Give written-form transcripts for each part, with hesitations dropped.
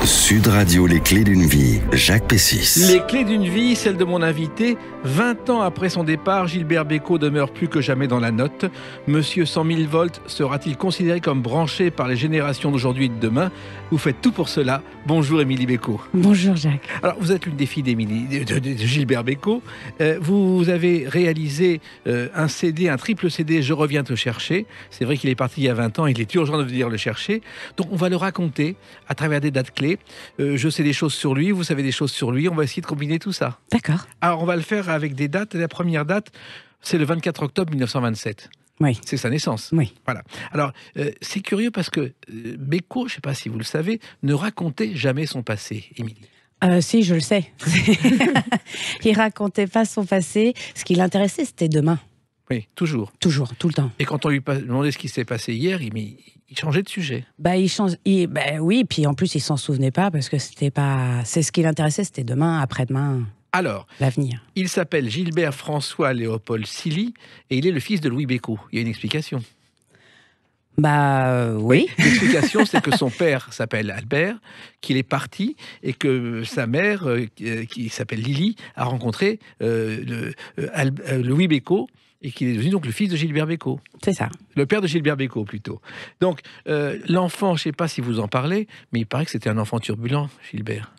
Sud Radio, les clés d'une vie, Jacques Pessis. Les clés d'une vie, celle de mon invité. 20 ans après son départ, Gilbert Bécaud demeure plus que jamais dans la note. Monsieur 100 000 volts sera-t-il considéré comme branché par les générations d'aujourd'hui et de demain? Vous faites tout pour cela. Bonjour Émilie Bécaud. Bonjour Jacques. Alors vous êtes l'une des filles de Gilbert Bécaud. Vous avez réalisé un CD, un triple CD, Je reviens te chercher. C'est vrai qu'il est parti il y a 20 ans, il est urgent de venir le chercher. Donc on va le raconter à travers des dates clés. Je sais des choses sur lui, vous savez des choses sur lui. On va essayer de combiner tout ça. D'accord. Alors on va le faire avec des dates. La première date, c'est le 24 octobre 1927. Oui. C'est sa naissance. Oui. Voilà. Alors, c'est curieux parce que Bécaud, je ne sais pas si vous le savez, ne racontait jamais son passé, Émilie. Si, je le sais. Il racontait pas son passé. Ce qui l'intéressait, c'était demain. Oui, toujours. Toujours, tout le temps. Et quand on lui demandait ce qui s'est passé hier, il changeait de sujet. Oui, puis en plus, il s'en souvenait pas parce que c'était pas. C'est ce qui l'intéressait, c'était demain, après-demain. Alors, l'avenir. Il s'appelle Gilbert François Léopold Silly et il est le fils de Louis Bécaud. Il y a une explication. Oui. L'explication, c'est que son père s'appelle Albert, qu'il est parti et que sa mère, qui s'appelle Lily, a rencontré Louis Bécaud et qu'il est devenu donc le fils de Gilbert Bécaud. C'est ça. Le père de Gilbert Bécaud, plutôt. Donc, l'enfant, je ne sais pas si vous en parlez, mais il paraît que c'était un enfant turbulent, Gilbert.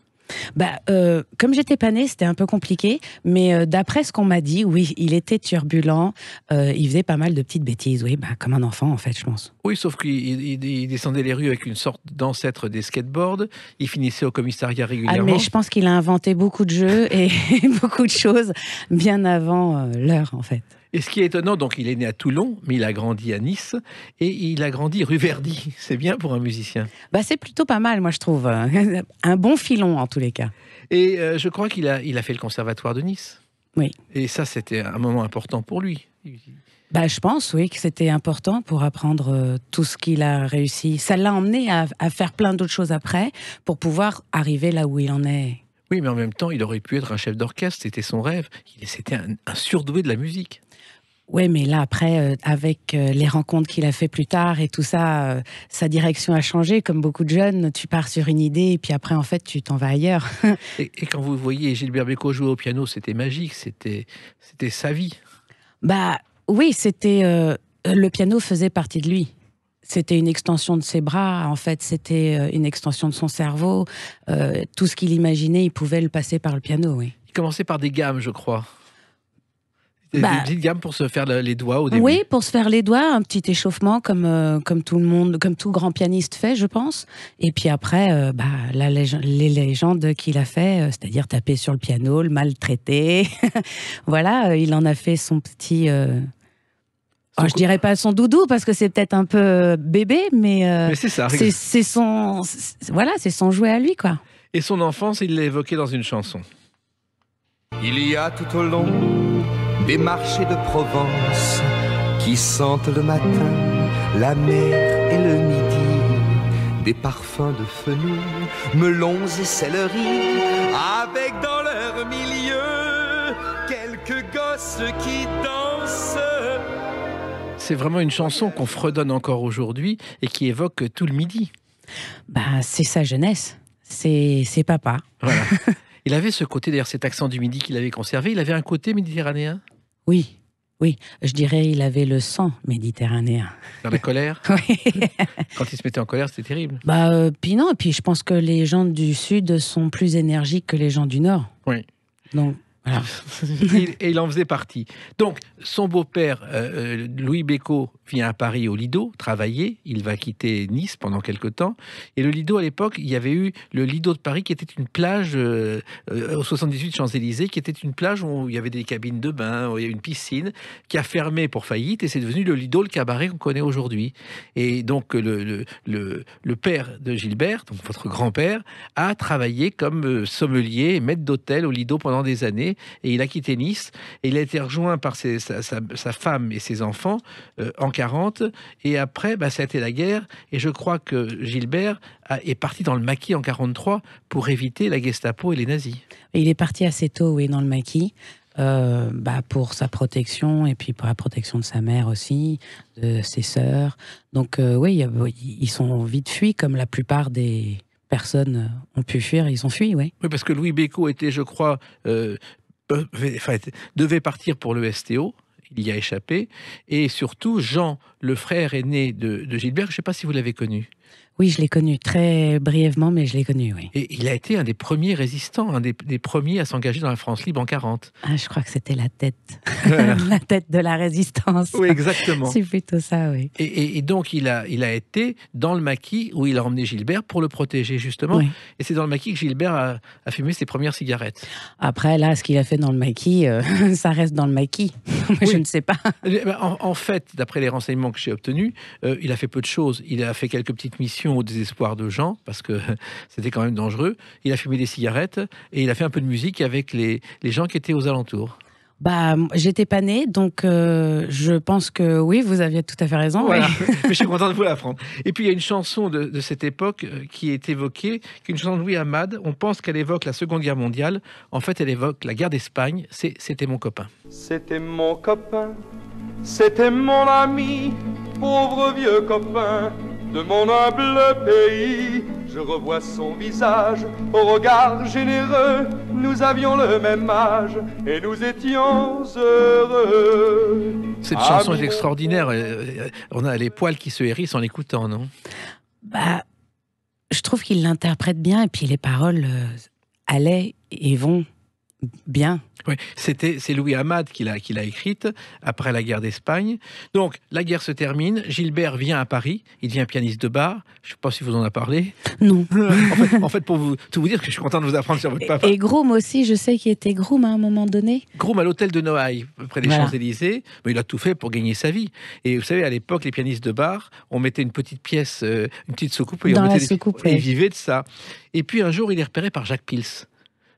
Comme j'étais pas née, c'était un peu compliqué, mais d'après ce qu'on m'a dit, oui, il était turbulent, il faisait pas mal de petites bêtises, oui, comme un enfant en fait, je pense. Oui, sauf qu'il descendait les rues avec une sorte d'ancêtre des skateboards, il finissait au commissariat régulièrement. Mais je pense qu'il a inventé beaucoup de jeux et beaucoup de choses bien avant l'heure en fait. Et ce qui est étonnant, donc il est né à Toulon, mais il a grandi à Nice, et il a grandi rue Verdi. C'est bien pour un musicien. C'est plutôt pas mal, moi je trouve. Un bon filon en tous les cas. Et je crois qu'il a fait le conservatoire de Nice. Oui. Et ça, c'était un moment important pour lui. Je pense, oui, que c'était important pour apprendre tout ce qu'il a réussi. Ça l'a emmené à faire plein d'autres choses après, pour pouvoir arriver là où il en est. Oui, mais en même temps, il aurait pu être un chef d'orchestre, c'était son rêve. C'était un surdoué de la musique. Oui, mais là, après, avec les rencontres qu'il a fait plus tard et tout ça, sa direction a changé. Comme beaucoup de jeunes, tu pars sur une idée et puis après, en fait, tu t'en vas ailleurs. et quand vous voyez Gilbert Bécaud jouer au piano, c'était magique, c'était sa vie. Oui, c'était le piano faisait partie de lui. C'était une extension de ses bras, en fait, c'était une extension de son cerveau. Tout ce qu'il imaginait, il pouvait le passer par le piano, oui. Il commençait par des gammes, je crois. Des petites gammes pour se faire les doigts au début. Oui, pour se faire les doigts, un petit échauffement comme tout le monde, comme tout grand pianiste fait, je pense. Et puis après, les légendes qu'il a fait, c'est-à-dire taper sur le piano, le maltraiter. Voilà, il en a fait son petit. Je dirais pas son doudou parce que c'est peut-être un peu bébé, mais c'est ça. C'est son jouet à lui, quoi. Et son enfance, il l'a évoqué dans une chanson. Il y a tout au long des marchés de Provence qui sentent le matin la mer et le midi, des parfums de fenouil, melons et céleri, avec dans leur milieu quelques gosses qui dansent. C'est vraiment une chanson qu'on fredonne encore aujourd'hui et qui évoque tout le midi. C'est sa jeunesse, c'est papa. Voilà. Il avait ce côté, d'ailleurs, cet accent du midi qu'il avait conservé, il avait un côté méditerranéen. Oui, je dirais il avait le sang méditerranéen. Dans la colère. Oui. Quand il se mettait en colère, c'était terrible. Puis non, puis je pense que les gens du Sud sont plus énergiques que les gens du Nord. Oui. Donc, voilà. Et il en faisait partie. Donc, son beau-père, Louis Bécaud, vient à Paris au Lido travailler. Il va quitter Nice pendant quelque temps. Et le Lido, à l'époque, il y avait eu le Lido de Paris qui était une plage au 78 Champs-Élysées, qui était une plage où il y avait des cabines de bain, où il y avait une piscine, qui a fermé pour faillite. Et c'est devenu le Lido, le cabaret qu'on connaît aujourd'hui. Et donc, le père de Gilbert, donc votre grand-père, a travaillé comme sommelier, maître d'hôtel au Lido pendant des années. Et il a quitté Nice. Et il a été rejoint par sa femme et ses enfants en 40, et après ça a été la guerre, et je crois que Gilbert est parti dans le maquis en 43 pour éviter la Gestapo et les nazis. Il est parti assez tôt, oui, dans le maquis, pour sa protection et puis pour la protection de sa mère aussi, de ses sœurs. Donc oui, ils sont vite fuis comme la plupart des personnes ont pu fuir, ils ont fui, oui. Oui, parce que Louis Bécaud était, je crois, devait partir pour le STO. Il y a échappé. Et surtout, Jean, le frère aîné de Gilbert, je ne sais pas si vous l'avez connu. Oui, je l'ai connu très brièvement, mais je l'ai connu, oui. Et il a été un des premiers résistants, un des premiers à s'engager dans la France libre en 40. Ah, je crois que c'était la tête. Voilà. La tête de la résistance. Oui, exactement. C'est plutôt ça, oui. Et donc, il a été dans le maquis où il a emmené Gilbert pour le protéger, justement. Oui. Et c'est dans le maquis que Gilbert a fumé ses premières cigarettes. Après, là, ce qu'il a fait dans le maquis, ça reste dans le maquis. Oui. Je ne sais pas. En fait, d'après les renseignements que j'ai obtenus, il a fait peu de choses. Il a fait quelques petites missions au désespoir de Jean, parce que c'était quand même dangereux. Il a fumé des cigarettes et il a fait un peu de musique avec les gens qui étaient aux alentours. Bah, j'étais pas née, donc je pense que oui, vous aviez tout à fait raison. Voilà. Oui. Mais je suis content de vous l'apprendre. Et puis il y a une chanson de cette époque qui est évoquée, qui est une chanson de Louis Amade. On pense qu'elle évoque la Seconde Guerre mondiale. En fait, elle évoque la guerre d'Espagne. C'était mon copain. C'était mon copain, c'était mon ami, pauvre vieux copain de mon humble pays. Je revois son visage au regard généreux. Nous avions le même âge et nous étions heureux. Cette chanson est extraordinaire. On a les poils qui se hérissent en l'écoutant, non? Bah, je trouve qu'il l'interprète bien et puis les paroles allaient et vont bien. Oui, c'est Louis Amade qui l'a écrite après la guerre d'Espagne. Donc, la guerre se termine. Gilbert vient à Paris. Il devient pianiste de bar. Je ne sais pas si vous en a parlé. Non. en fait, pour tout vous dire, que je suis content de vous apprendre sur votre papa. Et Groom aussi, je sais qu'il était Groom à un moment donné. Groom à l'hôtel de Noailles, près des Champs-Élysées. Mais il a tout fait pour gagner sa vie. Et vous savez, à l'époque, les pianistes de bar, on mettait une petite pièce, une petite soucoupe, et Dans on la mettait soucoupe, et oui. il vivait de ça. Et puis un jour, il est repéré par Jacques Pils.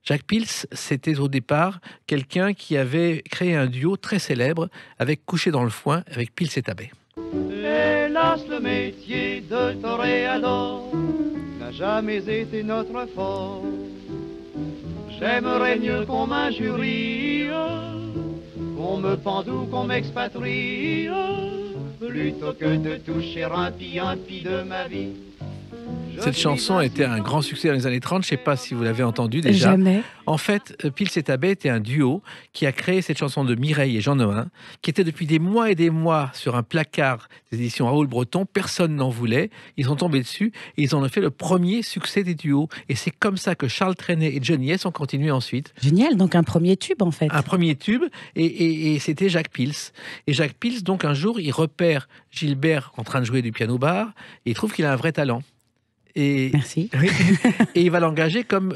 Jacques Pils, c'était au départ quelqu'un qui avait créé un duo très célèbre avec Couché dans le foin, avec Pils et Tabet. Hélas, le métier de toréador n'a jamais été notre fort. J'aimerais mieux qu'on m'injurie, qu'on me pende ou qu'on m'expatrie, plutôt que de toucher un pis de ma vie. Cette chanson était un grand succès dans les années 30. Je ne sais pas si vous l'avez entendu déjà. Jamais. En fait, Pils et Tabet était un duo qui a créé cette chanson de Mireille et Jean Nohain, qui était depuis des mois et des mois sur un placard des éditions Raoul Breton. Personne n'en voulait. Ils sont tombés dessus et ils en ont fait le premier succès des duos. Et c'est comme ça que Charles Trenet et Johnny S ont continué ensuite. Génial, donc un premier tube en fait. Un premier tube, et c'était Jacques Pils. Et Jacques Pils, donc un jour, il repère Gilbert en train de jouer du piano-bar et il trouve qu'il a un vrai talent. Et, Merci. et il va l'engager comme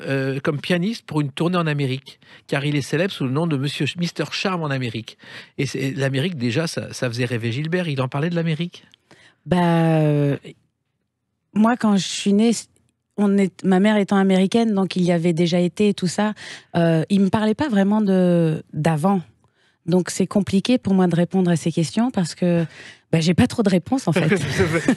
pianiste pour une tournée en Amérique, car il est célèbre sous le nom de Mr. Charme en Amérique. Et l'Amérique, déjà, ça faisait rêver Gilbert. Il en parlait de l'Amérique. Bah, moi, quand je suis née, ma mère étant américaine, donc il y avait déjà été et tout ça. Il me parlait pas vraiment d'avant. Donc c'est compliqué pour moi de répondre à ces questions parce que j'ai pas trop de réponses en fait.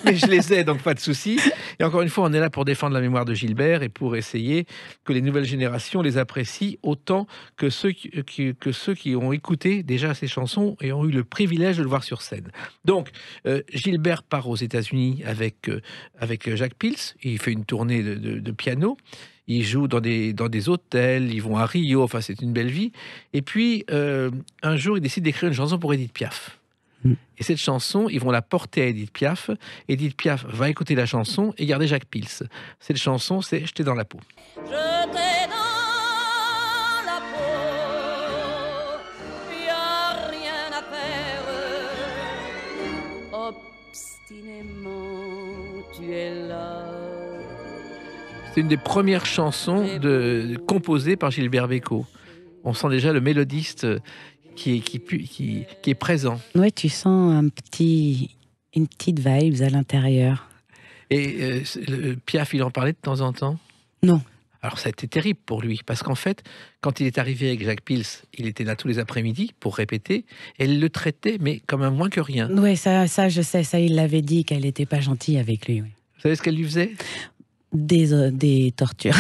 Mais je les ai, donc pas de souci. Et encore une fois, on est là pour défendre la mémoire de Gilbert et pour essayer que les nouvelles générations les apprécient autant que ceux qui ont écouté déjà ces chansons et ont eu le privilège de le voir sur scène. Donc, Gilbert part aux États-Unis avec Jacques Pils. Il fait une tournée de piano. Ils jouent dans des hôtels, ils vont à Rio, enfin c'est une belle vie. Et puis, un jour, ils décident d'écrire une chanson pour Édith Piaf. Et cette chanson, ils vont la porter à Édith Piaf. Édith Piaf va écouter la chanson et garder Jacques Pils. Cette chanson, c'est « Je t'ai dans la peau ». J'étais dans la peau, y a rien à faire. Obstinément, tu es là. C'est une des premières chansons composées par Gilbert Bécaud. On sent déjà le mélodiste qui est présent. Ouais, tu sens une petite vibes à l'intérieur. Et Piaf, il en parlait de temps en temps? Non. Alors ça a été terrible pour lui, parce qu'en fait, quand il est arrivé avec Jacques Pils, il était là tous les après-midi pour répéter, et elle le traitait, mais comme un moins que rien. Oui, ça je sais, ça il l'avait dit, qu'elle n'était pas gentille avec lui. Oui. Vous savez ce qu'elle lui faisait? Des tortures.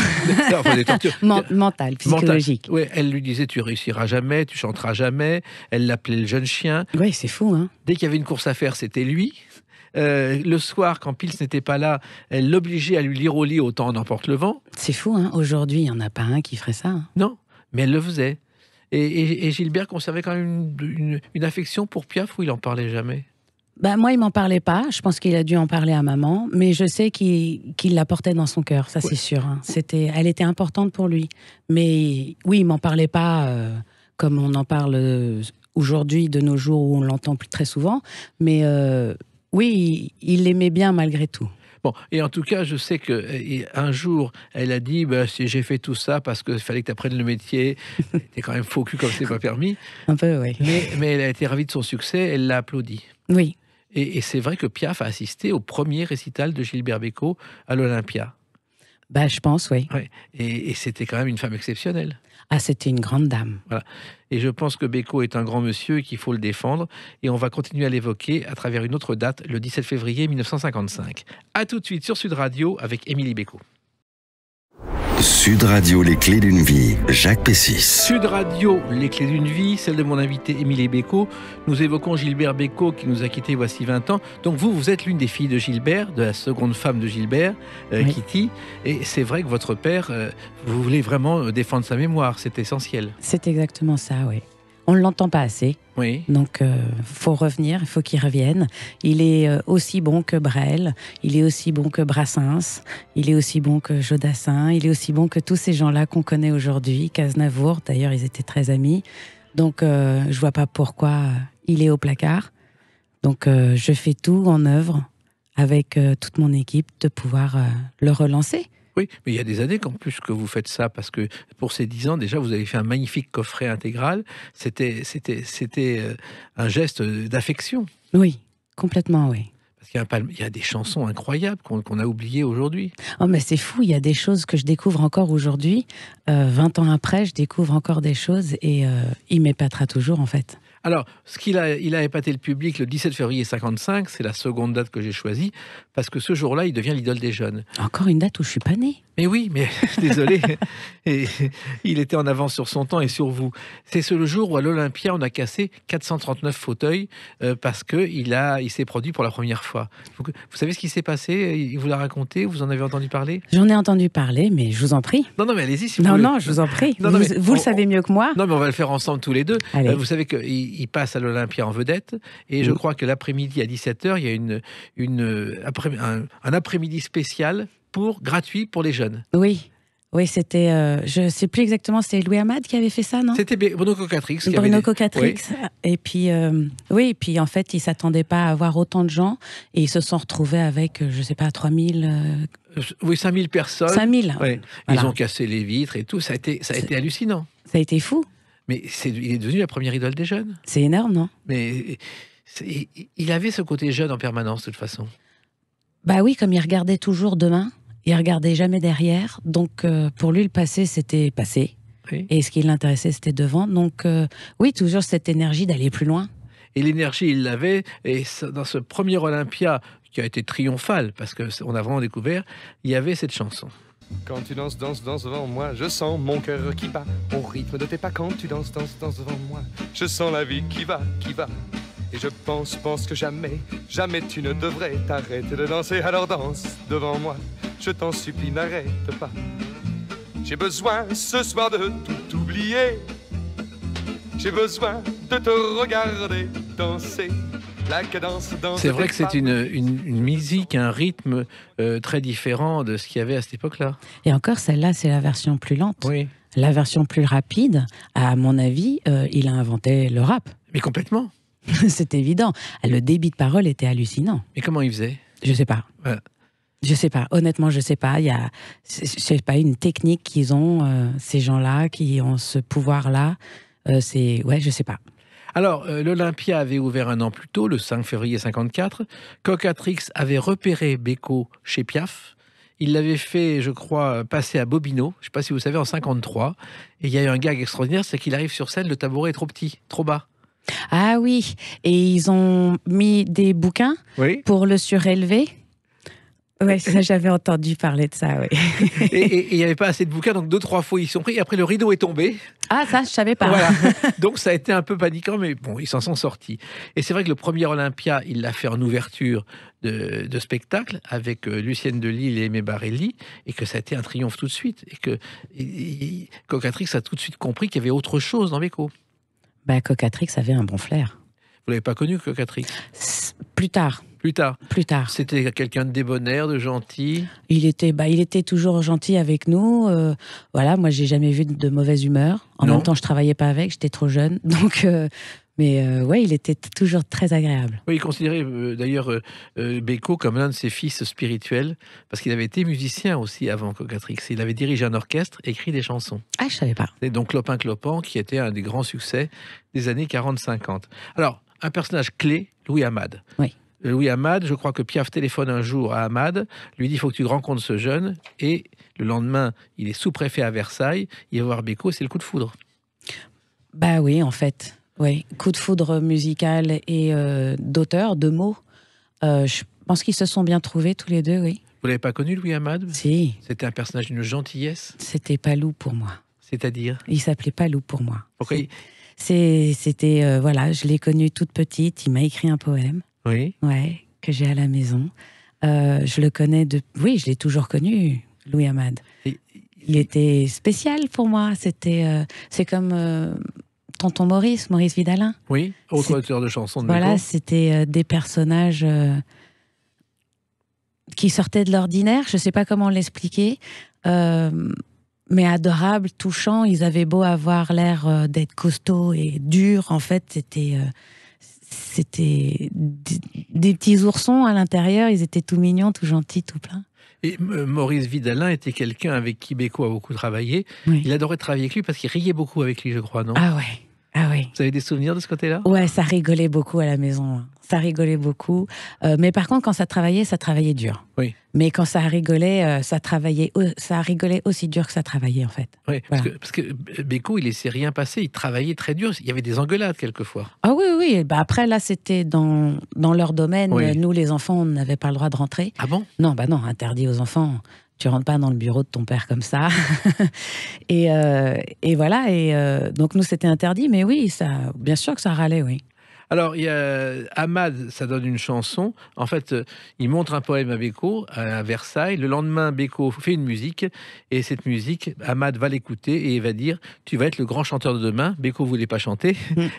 Enfin, des tortures. Mentales, psychologiques. Oui, elle lui disait tu réussiras jamais, tu chanteras jamais. Elle l'appelait le jeune chien. Oui, c'est fou, hein. Dès qu'il y avait une course à faire, c'était lui. Le soir, quand Pils n'était pas là, elle l'obligeait à lui lire au lit Autant n'emporte le vent. C'est fou, hein. Aujourd'hui, il n'y en a pas un qui ferait ça. Hein. Non, mais elle le faisait. Et Gilbert conservait quand même une affection pour Piaf, ou il en parlait jamais? Bah, moi, il m'en parlait pas. Je pense qu'il a dû en parler à maman. Mais je sais qu'il la portait dans son cœur, ça c'est sûr. Hein. Elle était importante pour lui. Mais oui, il m'en parlait pas comme on en parle aujourd'hui, de nos jours, où on l'entend plus très souvent. Mais oui, il l'aimait bien malgré tout. Bon, et en tout cas, je sais qu'un jour, elle a dit si j'ai fait tout ça parce qu'il fallait que tu apprennes le métier. T'es quand même faux cul comme c'est pas permis. Un peu, oui. Mais elle a été ravie de son succès, elle l'a applaudi. Oui. Et c'est vrai que Piaf a assisté au premier récital de Gilbert Bécaud à l'Olympia. Bah, je pense, oui. Ouais. Et c'était quand même une femme exceptionnelle. Ah, c'était une grande dame. Voilà. Et je pense que Bécaud est un grand monsieur et qu'il faut le défendre. Et on va continuer à l'évoquer à travers une autre date, le 17 février 1955. A tout de suite sur Sud Radio avec Émilie Bécaud. Sud Radio, les clés d'une vie, Jacques Pessis. Sud Radio, les clés d'une vie, celle de mon invité Émilie Bécaud. Nous évoquons Gilbert Bécaud qui nous a quittés voici 20 ans. Donc vous êtes l'une des filles de Gilbert, de la seconde femme de Gilbert, Oui. Kitty. Et c'est vrai que votre père, vous voulez vraiment défendre sa mémoire, c'est essentiel. C'est exactement ça, oui. On ne l'entend pas assez. Oui. Donc, faut revenir, il faut qu'il revienne. Il est aussi bon que Brel, il est aussi bon que Brassens, il est aussi bon que Jodassin, il est aussi bon que tous ces gens-là qu'on connaît aujourd'hui, Caznavour, d'ailleurs, ils étaient très amis. Donc, je vois pas pourquoi il est au placard. Donc, je fais tout en œuvre avec toute mon équipe de pouvoir le relancer. Oui, mais il y a des années qu'en plus que vous faites ça, parce que pour ces 10 ans, déjà, vous avez fait un magnifique coffret intégral. C'était un geste d'affection. Oui, complètement, oui. Parce qu'il y a des chansons incroyables qu'on a oubliées aujourd'hui. Oh, mais c'est fou, il y a des choses que je découvre encore aujourd'hui. 20 ans après, je découvre encore des choses et il m'épatera toujours, en fait. Alors, il a épaté le public le 17 février 55, c'est la seconde date que j'ai choisie, parce que ce jour-là, il devient l'idole des jeunes. Encore une date où je suis pas née. Mais oui, mais désolé, et il était en avance sur son temps et sur vous. C'est le jour où à l'Olympia, on a cassé 439 fauteuils parce qu'il s'est produit pour la première fois. Vous savez ce qui s'est passé? Il vous l'a raconté? Vous en avez entendu parler? J'en ai entendu parler, mais je vous en prie. Non, mais allez-y si vous Non, voulez. non, je vous en prie. Non, mais vous le savez mieux que moi. Non, mais on va le faire ensemble tous les deux. Allez. Vous savez qu'il passe à l'Olympia en vedette, et je crois que l'après-midi à 17h, il y a un après-midi spécial gratuit pour les jeunes. Oui. Oui, c'était, je sais plus exactement, c'est Louis Amade qui avait fait ça, non? C'était Bruno Cocatrix. Bruno Cocatrix. Oui. Et puis, oui, et puis en fait, ils s'attendaient pas à avoir autant de gens, et ils se sont retrouvés avec, je sais pas, 3000... Oui, 5000 personnes. 5000. Ouais. Voilà. Ils ont cassé les vitres et tout, ça a été hallucinant. Ça a été fou. Mais il est devenu la première idole des jeunes. C'est énorme, non? Mais il avait ce côté jeune en permanence, de toute façon. Bah oui, comme il regardait toujours demain, il regardait jamais derrière. Donc, pour lui, le passé, c'était passé. Oui. Et ce qui l'intéressait, c'était devant. Donc, oui, toujours cette énergie d'aller plus loin. Et l'énergie, il l'avait. Et dans ce premier Olympia, qui a été triomphal, parce qu'on a vraiment découvert, il y avait cette chanson. Quand tu danses devant moi, je sens mon cœur qui bat au rythme de tes pas. Quand tu danses devant moi, je sens la vie qui va. Et je pense que jamais tu ne devrais t'arrêter de danser. Alors danse devant moi, je t'en supplie, n'arrête pas. J'ai besoin ce soir de tout oublier. J'ai besoin de te regarder danser. La cadence dans C'est vrai que c'est une musique, un rythme très différent de ce qu'il y avait à cette époque-là. Et encore, celle-là, c'est la version plus lente. Oui. La version plus rapide, à mon avis, il a inventé le rap. Mais complètement. C'est évident. Le débit de parole était hallucinant. Mais comment il faisait? Je sais pas. Ouais. Je sais pas. Honnêtement, je sais pas. Il y a, je sais pas, une technique qu'ils ont, ces gens-là, qui ont ce pouvoir-là. Ouais, je sais pas. Alors, l'Olympia avait ouvert un an plus tôt, le 5 février 54. Cocatrix avait repéré Bécaud chez Piaf. Il l'avait fait, je crois, passer à Bobino, je ne sais pas si vous savez, en 53. Et il y a eu un gag extraordinaire, c'est qu'il arrive sur scène, le tabouret est trop petit, trop bas. Ah oui, et ils ont mis des bouquins Oui. pour le surélever. Ouais, ça, j'avais entendu parler de ça, oui. Et il n'y avait pas assez de bouquins, donc 2-3 fois ils sont pris. Et après, le rideau est tombé. Ah, ça, je savais pas. Voilà. Donc ça a été un peu paniquant, mais bon, ils s'en sont sortis. Et c'est vrai que le premier Olympia, il l'a fait en ouverture de spectacle avec Lucienne Delille et Aimé Barelli, et que ça a été un triomphe tout de suite. Et que Cocatrix a tout de suite compris qu'il y avait autre chose dans Beko. Bah, Cocatrix avait un bon flair. Vous l'avez pas connu, Cocatrix? Plus tard. Plus tard. Plus tard. C'était quelqu'un de débonnaire, de gentil. Il était toujours gentil avec nous. Voilà, moi, j'ai jamais vu de mauvaise humeur. En même temps, je travaillais pas avec, j'étais trop jeune. Donc, ouais, il était toujours très agréable. Oui, il considérait d'ailleurs Beko comme l'un de ses fils spirituels, parce qu'il avait été musicien aussi avant Cocatrix. Il avait dirigé un orchestre, écrit des chansons. Ah, je savais pas. Et donc Clopin Clopan, qui était un des grands succès des années 40-50. Alors, un personnage clé, Louis Amade. Oui. Louis Amade, je crois que Piaf téléphone un jour à Amade, lui dit: il faut que tu rencontres ce jeune, et le lendemain, il est sous-préfet à Versailles, il va voir Beko, c'est le coup de foudre. Bah oui, en fait. Oui, coup de foudre musical et d'auteur, de mots. Je pense qu'ils se sont bien trouvés tous les deux, oui. Vous l'avez pas connu, Louis Amade? Si. C'était un personnage d'une gentillesse. C'était Palou pour moi. C'est-à-dire? Il s'appelait Palou pour moi. Pourquoi C'était, voilà, je l'ai connu toute petite, il m'a écrit un poème. Oui. Ouais, que j'ai à la maison. Je le connais oui, je l'ai toujours connu, Louis Amade. Il était spécial pour moi. C'est comme Tonton Maurice Vidalin. Oui, autre auteur de chansons de Voilà, Beko. c'était des personnages qui sortaient de l'ordinaire. Je ne sais pas comment l'expliquer, mais adorables, touchants. Ils avaient beau avoir l'air d'être costauds et durs. En fait, c'était des petits oursons à l'intérieur. Ils étaient tout mignons, tout gentils, tout pleins. Et Maurice Vidalin était quelqu'un avec qui Beko a beaucoup travaillé. Oui. Il adorait travailler avec lui parce qu'il riait beaucoup avec lui, je crois, non? Ah ouais, ah oui. Vous avez des souvenirs de ce côté-là? Ouais, ça rigolait beaucoup à la maison. Ça rigolait beaucoup. Mais par contre, quand ça travaillait dur. Oui. Mais quand ça rigolait, ça rigolait aussi dur que ça travaillait, en fait. Oui, Voilà. parce que Beko, il laissait rien passer. Il travaillait très dur. Il y avait des engueulades quelquefois. Ah oui, oui. Bah après, là, c'était dans leur domaine. Oui. Nous, les enfants, on n'avait pas le droit de rentrer. Ah bon? Non, bah non, interdit aux enfants. Tu rentres pas dans le bureau de ton père comme ça. et voilà. Donc, nous, c'était interdit. Mais oui, bien sûr que ça râlait, oui. Alors, il y a Amade, ça donne une chanson. En fait, il montre un poème à Beko à Versailles. Le lendemain, Beko fait une musique. Et cette musique, Amade va l'écouter et il va dire: tu vas être le grand chanteur de demain. Beko voulait pas chanter.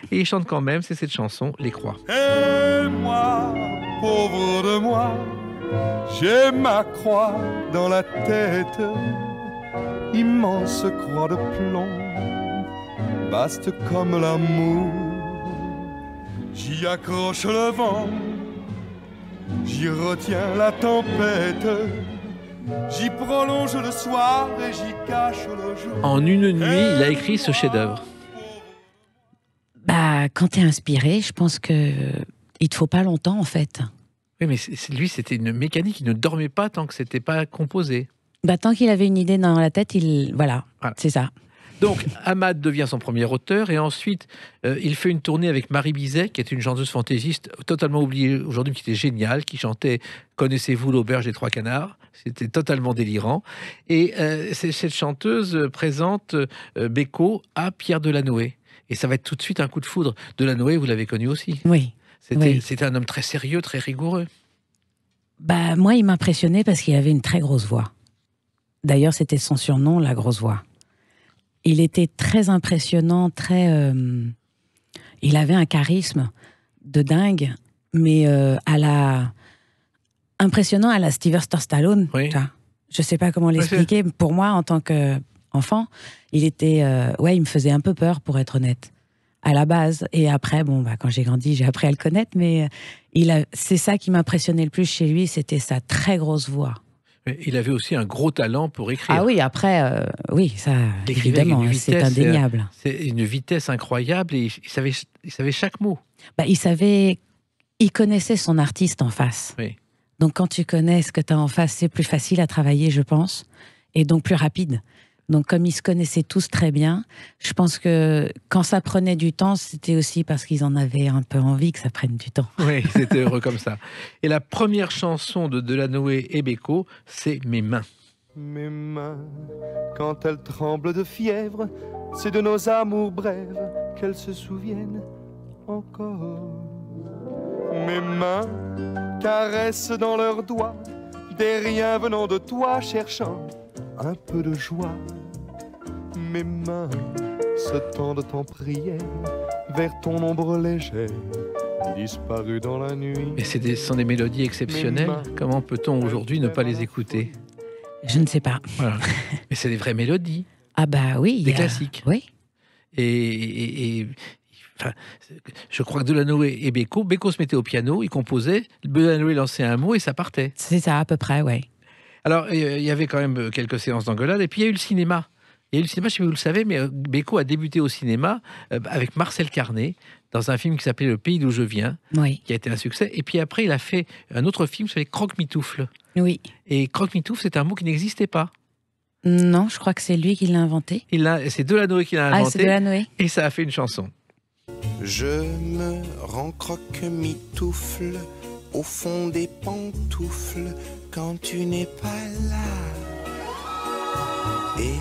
Et il chante quand même. C'est cette chanson, Les Croix. Et moi, pauvre de moi, j'ai ma croix dans la tête, immense croix de plomb, vaste comme l'amour. J'y accroche le vent, j'y retiens la tempête, j'y prolonge le soir et j'y cache le jour. En une nuit, il a écrit ce chef-d'œuvre. Bah, quand t'es inspiré, je pense que il te faut pas longtemps, en fait. Oui, mais lui, c'était une mécanique. Il ne dormait pas tant que c'était pas composé. Bah, tant qu'il avait une idée dans la tête, voilà. C'est ça. Donc, Amade devient son premier auteur et ensuite, il fait une tournée avec Marie Bizet, qui est une chanteuse fantaisiste totalement oubliée aujourd'hui, qui était géniale, qui chantait « Connaissez-vous l'auberge des trois canards ?» C'était totalement délirant. Et cette chanteuse présente Beko à Pierre Delanoë. Et ça va être tout de suite un coup de foudre. Delanoë, vous l'avez connu aussi. Oui. C'était un homme très sérieux, très rigoureux. Bah, moi, il m'impressionnait parce qu'il avait une très grosse voix. D'ailleurs, c'était son surnom, la grosse voix. Il était très impressionnant, il avait un charisme de dingue, mais impressionnant à la Sylvester Stallone. Oui. Je sais pas comment l'expliquer. Pour moi, en tant qu'enfant, il était, il me faisait un peu peur, pour être honnête, à la base. Et après, quand j'ai grandi, j'ai appris à le connaître, mais c'est ça qui m'impressionnait le plus chez lui, c'était sa très grosse voix. Il avait aussi un gros talent pour écrire. Ah oui, après, ça, évidemment, c'est indéniable. C'est une vitesse incroyable et il savait chaque mot. Bah, il connaissait son artiste en face. Oui. Donc quand tu connais ce que tu as en face, c'est plus facile à travailler, je pense, et donc plus rapide. Donc, comme ils se connaissaient tous très bien, je pense que quand ça prenait du temps, c'était aussi parce qu'ils en avaient un peu envie que ça prenne du temps. Oui, c'était heureux comme ça. Et la première chanson de Delanoë et Beko, c'est Mes mains. Mes mains, quand elles tremblent de fièvre, c'est de nos amours brèves qu'elles se souviennent encore. Mes mains caressent dans leurs doigts des riens venant de toi, cherchant un peu de joie. Mes mains se tendent en prière vers ton ombre légère, disparue dans la nuit. Mais ce sont des mélodies exceptionnelles. Comment peut-on aujourd'hui ne pas les écouter? Je ne sais pas. Voilà. Mais c'est des vraies mélodies. Ah bah oui. Des classiques. Oui. Enfin, je crois que Delanoë et Beko se mettaient au piano, ils composaient, Delanoë lançait un mot et ça partait. C'est ça, à peu près, oui. Alors, il y avait quand même quelques séances d'engueulade, et puis il y a eu le cinéma. Je ne sais pas si vous le savez, mais Beko a débuté au cinéma avec Marcel Carné, dans un film qui s'appelait Le pays d'où je viens, qui a été un succès. Et puis après, il a fait un autre film qui s'appelait Croque-Mitoufle. Oui. Et Croque-Mitoufle, c'est un mot qui n'existait pas. Non, je crois que c'est lui qui l'a inventé. C'est Delanoë qui l'a inventé. Ah, c'est Delanoë. Et ça a fait une chanson. Je me rends croque-mitoufle au fond des pantoufles quand tu n'es pas là. Et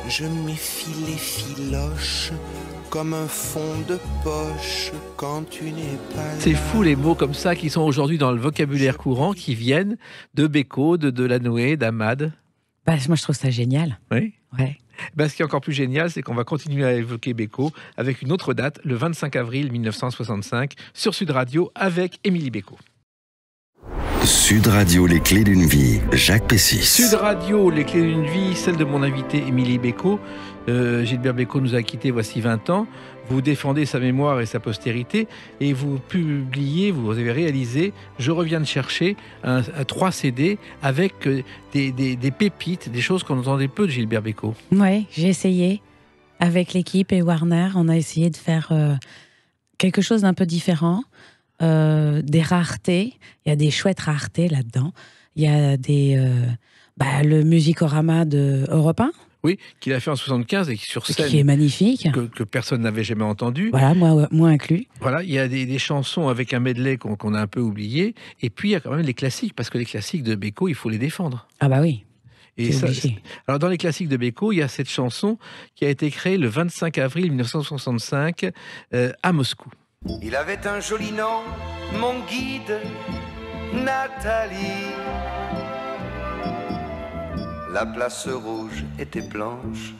je méfie les filoches comme un fond de poche quand tu n'es pas là. C'est fou les mots comme ça qui sont aujourd'hui dans le vocabulaire courant, qui viennent de Beko, de Delanoë, d'Ahmad. Bah, moi je trouve ça génial. Oui. Ouais. Ben, ce qui est encore plus génial, c'est qu'on va continuer à évoquer Beko avec une autre date, le 25 avril 1965, sur Sud Radio, avec Émilie Beko. Sud Radio, les clés d'une vie, Jacques Pessis. Sud Radio, les clés d'une vie, celle de mon invité Émilie Beko. Gilbert Bécaud nous a quittés voici 20 ans. Vous défendez sa mémoire et sa postérité et vous publiez, vous avez réalisé Je reviens de chercher un 3 CD avec des pépites, des choses qu'on entendait peu de Gilbert Bécaud. Oui, j'ai essayé avec l'équipe et Warner. On a essayé de faire quelque chose d'un peu différent. Des raretés, il y a des chouettes raretés là-dedans. Il y a le Musicorama de Europe 1. Oui, qu'il a fait en 75 et qui sur scène, qui est magnifique, que personne n'avait jamais entendu. Voilà, moi inclus. Voilà, il y a des chansons avec un medley qu'on a un peu oublié, et puis il y a quand même les classiques, parce que les classiques de Beko, il faut les défendre. Ah bah oui. Et ça, alors dans les classiques de Beko, il y a cette chanson qui a été créée le 25 avril 1965 à Moscou. Il avait un joli nom, mon guide, Nathalie. La place rouge était blanche,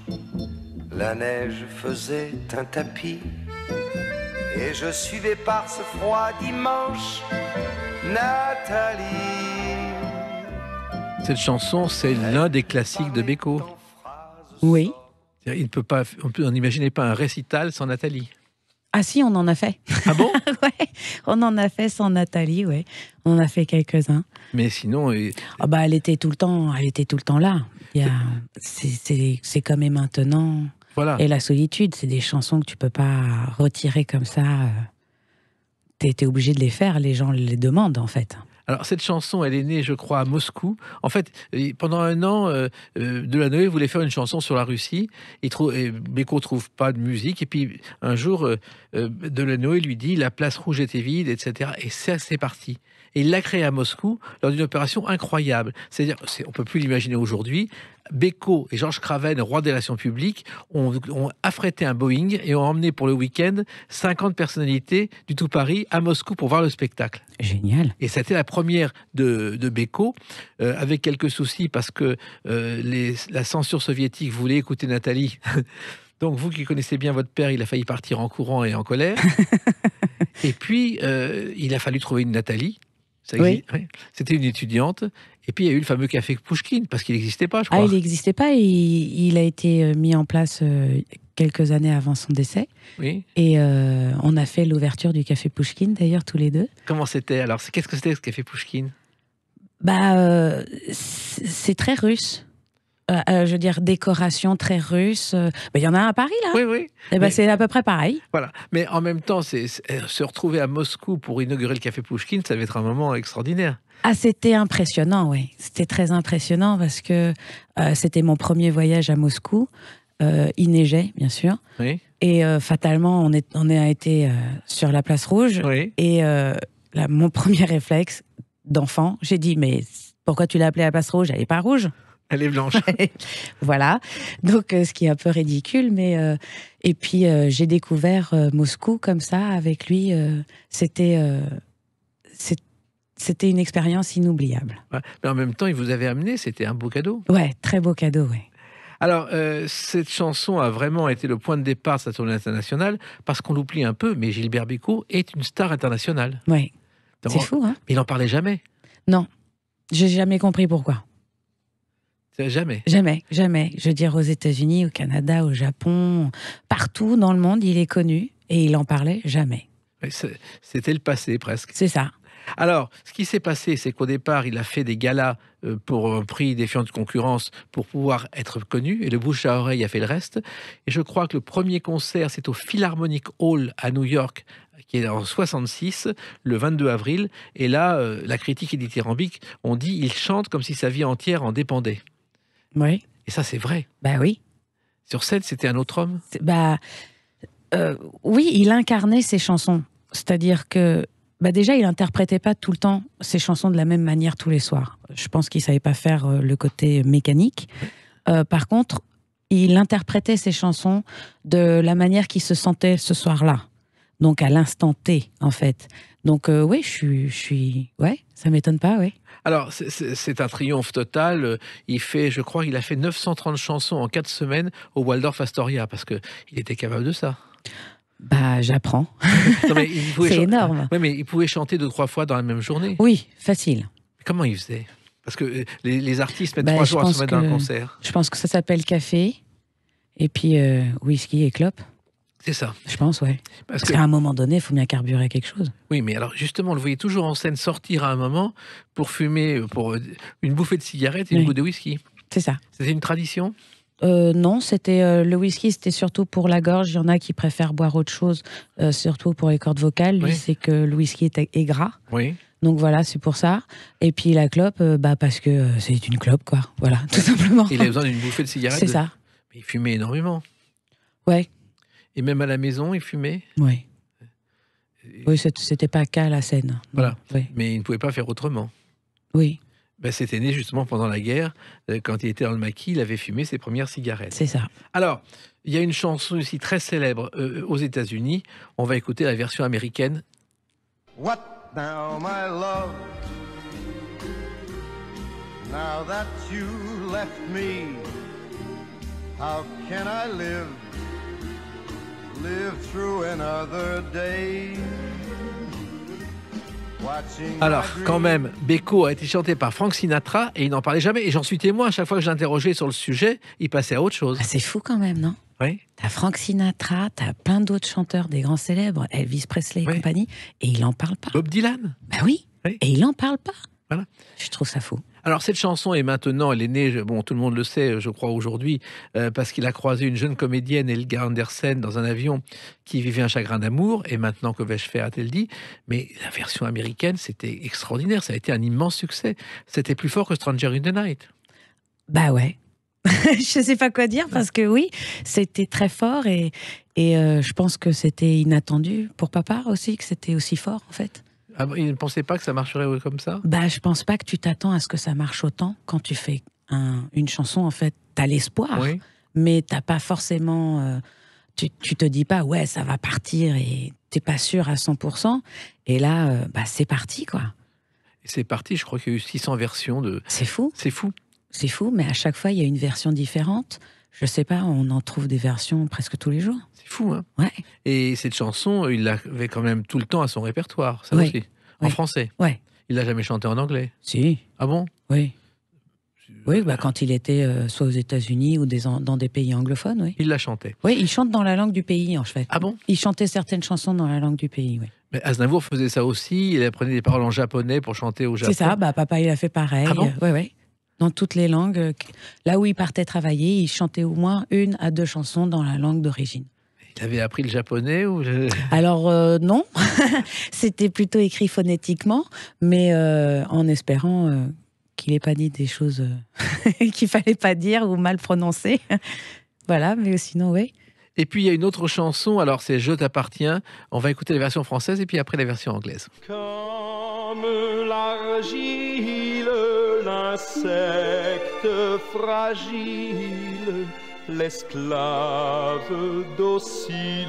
la neige faisait un tapis, et je suivais par ce froid dimanche Nathalie. Cette chanson, c'est l'un des classiques de Beko. Oui. On n'imaginait pas un récital sans Nathalie. Ah si, on en a fait. Ah bon? Ouais, on en a fait sans Nathalie, ouais. On en a fait quelques-uns. Mais sinon... elle était tout le temps là. C'est comme Et maintenant. Voilà. Et La solitude, c'est des chansons que tu peux pas retirer comme ça. T'es obligé de les faire, les gens les demandent en fait. Alors, cette chanson, elle est née, je crois, à Moscou. En fait, pendant un an, Delanoë voulait faire une chanson sur la Russie. Beko ne trouve pas de musique. Et puis, un jour, Delanoë lui dit « La place rouge était vide, etc. » Et ça, c'est parti. Et il l'a créé à Moscou lors d'une opération incroyable. C'est-à-dire, on ne peut plus l'imaginer aujourd'hui. Beko et Georges Craven, roi des relations publiques, ont affrété un Boeing et ont emmené pour le week-end 50 personnalités du tout Paris à Moscou pour voir le spectacle. Génial. Et c'était la première de Beko, avec quelques soucis parce que la censure soviétique voulait écouter Nathalie. Donc vous qui connaissez bien votre père, il a failli partir en courant et en colère. Et puis, il a fallu trouver une Nathalie. Oui. C'était une étudiante. Et puis, il y a eu le fameux café Pouchkine, parce qu'il n'existait pas, je crois. Ah, il n'existait pas. Il a été mis en place quelques années avant son décès. Oui. Et on a fait l'ouverture du café Pouchkine, d'ailleurs, tous les deux. Comment c'était? Alors, qu'est-ce que c'était, ce café Pouchkine? C'est très russe. Je veux dire, décoration très russe. Il y en a un à Paris, là. Oui, oui. Et c'est à peu près pareil. Voilà. Mais en même temps, se retrouver à Moscou pour inaugurer le café Pouchkine, ça va être un moment extraordinaire. Ah, c'était impressionnant, oui. C'était très impressionnant parce que c'était mon premier voyage à Moscou. Il neigeait, bien sûr. Oui. Et fatalement, on a été sur la place rouge. Oui. Et mon premier réflexe d'enfant, j'ai dit, mais pourquoi tu l'as appelée la place rouge? Elle n'est pas rouge. Elle est blanche. Voilà. Donc, ce qui est un peu ridicule. Mais, et puis, j'ai découvert Moscou comme ça, avec lui. C'était une expérience inoubliable. Ouais. Mais en même temps, il vous avait amené, c'était un beau cadeau. Ouais, très beau cadeau, ouais. Alors, cette chanson a vraiment été le point de départ de sa tournée internationale, parce qu'on l'oublie un peu, mais Gilbert Bécaud est une star internationale. Ouais. Donc, C'est fou, hein? Mais il n'en parlait jamais. Non. J'ai jamais compris pourquoi. Jamais. Jamais, jamais. Je veux dire, aux États-Unis, au Canada, au Japon, partout dans le monde, il est connu et il en parlait jamais. C'était le passé, presque. C'est ça. Alors, ce qui s'est passé, c'est qu'au départ, il a fait des galas pour un prix défiant de concurrence pour pouvoir être connu, et le bouche à oreille a fait le reste. Et je crois que le premier concert, c'est au Philharmonic Hall à New York, qui est en 66, le 22 avril. Et là, la critique et dithyrambique ont dit il chante comme si sa vie entière en dépendait. Oui. Et ça, c'est vrai. Bah oui. Sur scène, c'était un autre homme. Oui, il incarnait ses chansons. C'est-à-dire que déjà, il interprétait pas tout le temps ses chansons de la même manière tous les soirs. Je pense qu'il savait pas faire le côté mécanique. Par contre, il interprétait ses chansons de la manière qu'il se sentait ce soir-là. Donc, à l'instant T, en fait. Donc, oui, je suis... Ouais, ça m'étonne pas, oui. Alors, c'est un triomphe total. Je crois qu'il a fait 930 chansons en 4 semaines au Waldorf Astoria, parce qu'il était capable de ça. J'apprends. C'est énorme. Oui, mais il pouvait chanter 2-3 fois dans la même journée. Oui, facile. Comment il faisait? Parce que les artistes mettent 3 jours à se mettre dans un concert. Je pense que ça s'appelle café, et puis whisky et clope. C'est ça. Je pense, ouais. Parce qu'à un moment donné, il faut bien carburer quelque chose. Oui, mais alors justement, on le voyait toujours en scène sortir à un moment pour fumer, pour une bouffée de cigarette et une goutte de whisky. C'est ça. C'était une tradition? Non, c'était le whisky, c'était surtout pour la gorge. Il y en a qui préfèrent boire autre chose, surtout pour les cordes vocales. Lui, c'est que le whisky est gras. Oui. Donc voilà, c'est pour ça. Et puis la clope, parce que c'est une clope, quoi. Voilà, tout simplement. Il avait besoin d'une bouffée de cigarette. C'est ça. Mais il fumait énormément. Ouais. Et même à la maison, il fumait. Oui. Oui, c'était pas qu'à la scène. Voilà. Oui. Mais il ne pouvait pas faire autrement. Oui. C'était né justement pendant la guerre. Quand il était dans le maquis, il avait fumé ses premières cigarettes. C'est ça. Alors, il y a une chanson aussi très célèbre aux États-Unis. On va écouter la version américaine. What now, my love? Now that you left me, how can I live through another day? Alors, quand même, Bécaud a été chanté par Frank Sinatra et il n'en parlait jamais. Et j'en suis témoin, à chaque fois que je l'interrogeais sur le sujet, il passait à autre chose. C'est fou quand même, non? Oui. T'as Frank Sinatra, t'as plein d'autres chanteurs, des grands célèbres, Elvis Presley et compagnie, et il n'en parle pas. Bob Dylan. Oui, et il n'en parle pas. Voilà. Je trouve ça fou. Alors cette chanson est maintenant, elle est née, bon tout le monde le sait, je crois aujourd'hui, parce qu'il a croisé une jeune comédienne, Helga Andersen, dans un avion qui vivait un chagrin d'amour, et maintenant que vais-je faire, a-t-elle dit. Mais la version américaine, c'était extraordinaire, ça a été un immense succès. C'était plus fort que Stranger in the Night. Bah ouais. Je sais pas quoi dire, parce que oui, c'était très fort, et je pense que c'était inattendu pour papa aussi, que c'était aussi fort en fait. Ah, il ne pensait pas que ça marcherait comme ça? Je pense pas que tu t'attends à ce que ça marche autant quand tu fais une chanson. En fait, t'as l'espoir, mais t'as pas forcément. Tu te dis pas ouais, ça va partir et t'es pas sûr à 100%. Et là, c'est parti quoi. Et c'est parti. Je crois qu'il y a eu 600 versions de. C'est fou. C'est fou. C'est fou, mais à chaque fois il y a une version différente. Je sais pas, on en trouve des versions presque tous les jours. C'est fou, hein? Ouais. Et cette chanson, il l'avait quand même tout le temps à son répertoire, ça aussi. En français. Ouais. Il l'a jamais chanté en anglais. Si. Ah bon? Oui. Oui, quand il était soit aux États-Unis ou dans des pays anglophones, oui. Il la chantait. Oui, il chante dans la langue du pays, en fait. Ah bon? Il chantait certaines chansons dans la langue du pays, oui. Mais Aznavour faisait ça aussi. Il apprenait des paroles en japonais pour chanter au Japon. C'est ça. Papa, il a fait pareil. Ah bon? Oui. Dans toutes les langues, là où il partait travailler, il chantait au moins 1 à 2 chansons dans la langue d'origine. Il avait appris le japonais ou Alors non, c'était plutôt écrit phonétiquement, mais en espérant qu'il n'ait pas dit des choses qu'il fallait pas dire ou mal prononcer. Voilà, mais sinon, oui. Et puis, il y a une autre chanson, alors c'est « Je t'appartiens ». On va écouter la version française et puis après la version anglaise. Comme l'argile, l'insecte fragile, l'esclave docile,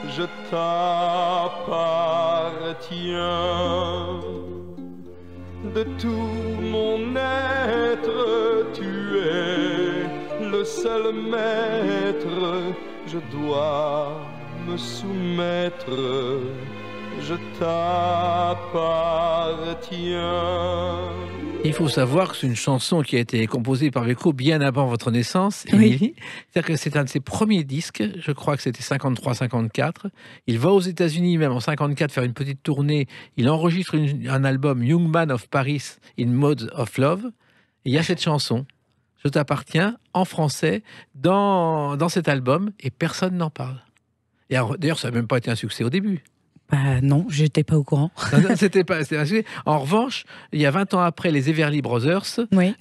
je t'appartiens. De tout mon être, tu es le seul maître, je dois me soumettre, je t'appartiens. Il faut savoir que c'est une chanson qui a été composée par Beko bien avant votre naissance, Oui. Émilie. C'est-à-dire que c'est un de ses premiers disques, je crois que c'était 53-54. Il va aux États-Unis même en 54 faire une petite tournée. Il enregistre un album Young Man of Paris in Modes of Love. Et il y a cette chanson, Je t'appartiens, en français, dans cet album, et personne n'en parle. Et d'ailleurs, ça n'a même pas été un succès au début. Bah non, j'étais pas au courant. Non, c'était un succès. En revanche, il y a 20 ans après, les Everly Brothers, Oui.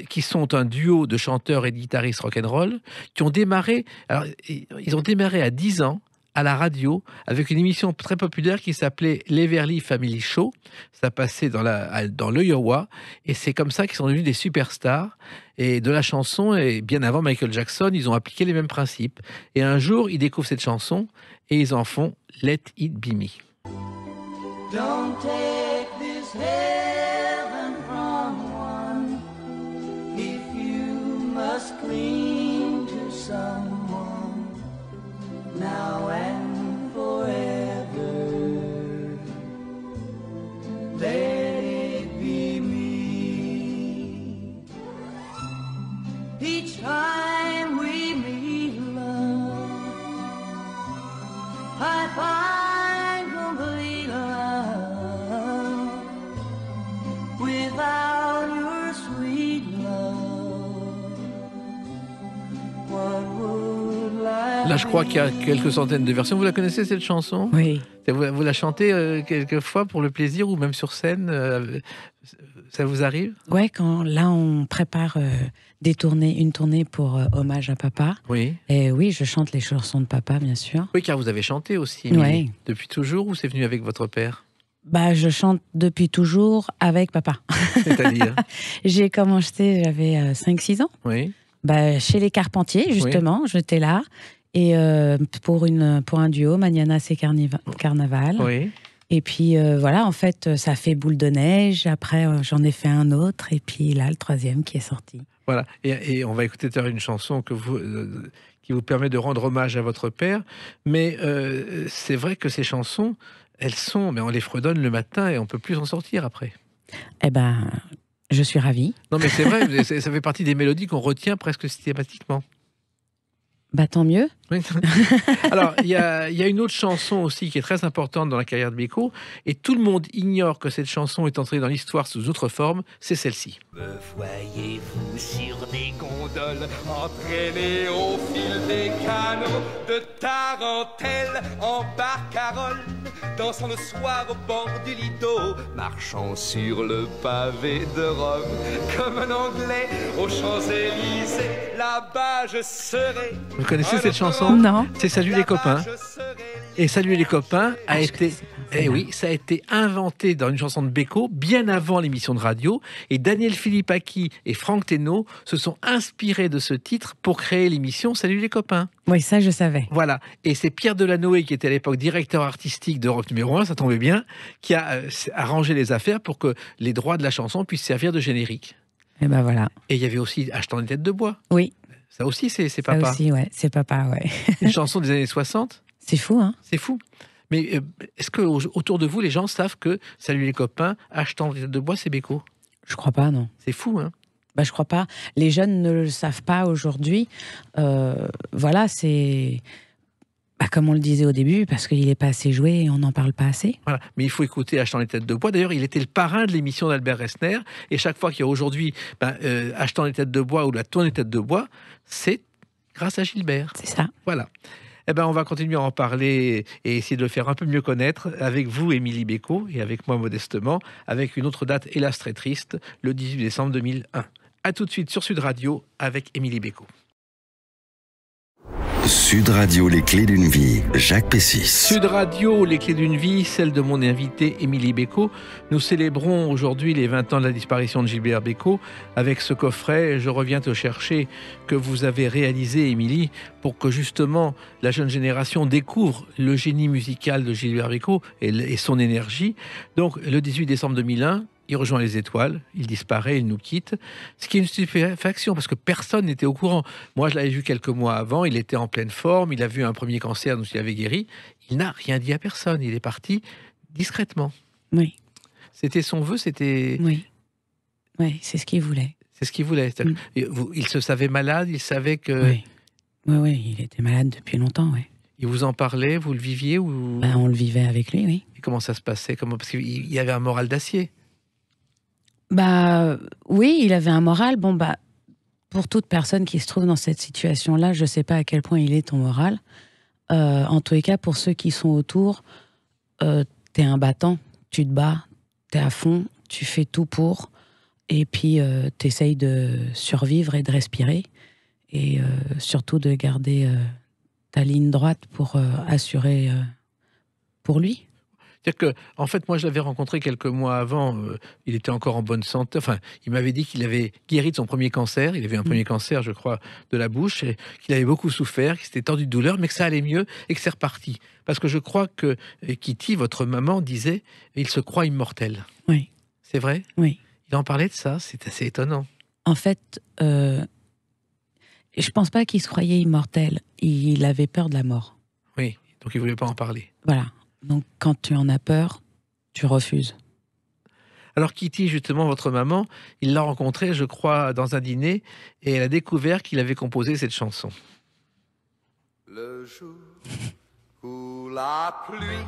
qui sont un duo de chanteurs et de guitaristes rock'n'roll, qui ont démarré, alors, ils ont démarré à 10 ans à la radio avec une émission très populaire qui s'appelait l'Everly Family Show. Ça passait dans l'Iowa et c'est comme ça qu'ils sont devenus des superstars et de la chanson. Et bien avant Michael Jackson, ils ont appliqué les mêmes principes. Et un jour, ils découvrent cette chanson et ils en font Let It Be Me. Don't take this heaven from one if you must cling to someone now and forever. Let it be me. Each time we meet love, I find complete love without your sweet love. What would life Là, je crois qu'il y a quelques centaines de versions. Vous la connaissez, cette chanson? Oui. Vous la chantez quelquefois pour le plaisir ou même sur scène? Ça vous arrive? Ouais, quand là on prépare une tournée pour hommage à papa. Oui. Et oui, je chante les chansons de papa, bien sûr. Oui, car vous avez chanté aussi, Émilie. Ouais. Depuis toujours ou c'est venu avec votre père? Bah, je chante depuis toujours avec papa. C'est-à-dire? J'ai commencé, j'avais 5-6 ans. Oui. Bah, chez les Carpentiers, justement, j'étais là. Et pour un duo, Mañana c'est Carnaval. Oui. Et puis voilà, en fait, ça fait boule de neige. Après, j'en ai fait un autre. Et puis là, le troisième qui est sorti. Voilà. Et on va écouter tout à l'heure une chanson qui vous permet de rendre hommage à votre père. Mais c'est vrai que ces chansons, mais on les fredonne le matin et on peut plus en sortir après. Eh ben, je suis ravie. Non, mais c'est vrai, ça fait partie des mélodies qu'on retient presque systématiquement. Bah, tant mieux. Oui. Alors, il y a une autre chanson aussi qui est très importante dans la carrière de Beko, et tout le monde ignore que cette chanson est entrée dans l'histoire sous autre forme, c'est celle-ci. Me voyez-vous sur des gondoles, entraîné au fil des canaux, de tarentelle en barcarolle, dansant le soir au bord du Lido, marchant sur le pavé de Rome, comme un Anglais aux Champs-Élysées, là-bas je serai. Vous connaissez cette chanson? Non. C'est Salut les copains. Et Salut les copains a été... Eh oui, ça a été inventé dans une chanson de Beko bien avant l'émission de radio. Et Daniel Philippaki et Franck Thénault se sont inspirés de ce titre pour créer l'émission Salut les copains. Oui, ça, je savais. Voilà. Et c'est Pierre Delanoë, qui était à l'époque directeur artistique d'Europe numéro 1, ça tombait bien, qui a arrangé les affaires pour que les droits de la chanson puissent servir de générique. Et ben voilà. Et il y avait aussi Achetant des têtes de bois. Oui. Ça aussi, c'est Ça papa. aussi, ouais. C'est papa, ouais. Une chanson des années 60. C'est fou, hein? C'est fou. Mais est-ce que autour de vous, les gens savent que Salut les copains, Achetant des têtes de bois, c'est Beko? Je crois pas, non. C'est fou, hein? Bah, je crois pas. Les jeunes ne le savent pas aujourd'hui. Voilà, c'est... Bah, comme on le disait au début, parce qu'il n'est pas assez joué et on n'en parle pas assez. Voilà. Mais il faut écouter Achetant les têtes de bois. D'ailleurs, il était le parrain de l'émission d'Albert Resner. Et chaque fois qu'il y a aujourd'hui Achetant les têtes de bois ou la tournée des têtes de bois, c'est grâce à Gilbert. C'est ça. Voilà. Eh ben, on va continuer à en parler et essayer de le faire un peu mieux connaître avec vous, Émilie Bécaud, et avec moi modestement, avec une autre date, hélas très triste, le 18 décembre 2001. A tout de suite sur Sud Radio avec Émilie Bécaud. Sud Radio, les clés d'une vie, Jacques Pessis. Sud Radio, les clés d'une vie, celle de mon invité Émilie Bécaud. Nous célébrons aujourd'hui les 20 ans de la disparition de Gilbert Bécaud avec ce coffret. Je reviens te chercher que vous avez réalisé, Émilie, pour que justement la jeune génération découvre le génie musical de Gilbert Bécaud et son énergie. Donc le 18 décembre 2001, il rejoint les étoiles, il disparaît, il nous quitte. Ce qui est une stupéfaction, parce que personne n'était au courant. Moi, je l'avais vu quelques mois avant, il était en pleine forme, il a vu un premier cancer dont il avait guéri. Il n'a rien dit à personne, il est parti discrètement. Oui. C'était son vœu, c'était... Oui, c'est ce qu'il voulait. C'est ce qu'il voulait. Il se savait malade, il savait que... Oui, il était malade depuis longtemps, oui. Il vous en parlait, vous le viviez ou... On le vivait avec lui, oui. Et comment ça se passait? Parce qu'il y avait un moral d'acier. Oui, il avait un moral. Pour toute personne qui se trouve dans cette situation-là, je ne sais pas à quel point il est ton moral. En tous les cas, pour ceux qui sont autour, t'es un battant, tu te bats, t'es à fond, tu fais tout pour, et puis t'essayes de survivre et de respirer, et surtout de garder ta ligne droite pour assurer pour lui. C'est-à-dire que, en fait, moi, je l'avais rencontré quelques mois avant. Il était encore en bonne santé. Enfin, il m'avait dit qu'il avait guéri de son premier cancer. Il avait un premier cancer, je crois, de la bouche, et qu'il avait beaucoup souffert, qu'il s'était tordu de douleur, mais que ça allait mieux et que c'est reparti. Parce que je crois que Kitty, votre maman, disait il se croit immortel. Oui. C'est vrai? Oui. Il en parlait de ça. C'est assez étonnant. En fait, je pense pas qu'il se croyait immortel. Il avait peur de la mort. Oui. Donc il voulait pas en parler. Voilà. Donc, quand tu en as peur, tu refuses. Alors, Kitty, justement, votre maman, il l'a rencontrée, je crois, dans un dîner, et elle a découvert qu'il avait composé cette chanson. Le jour où la pluie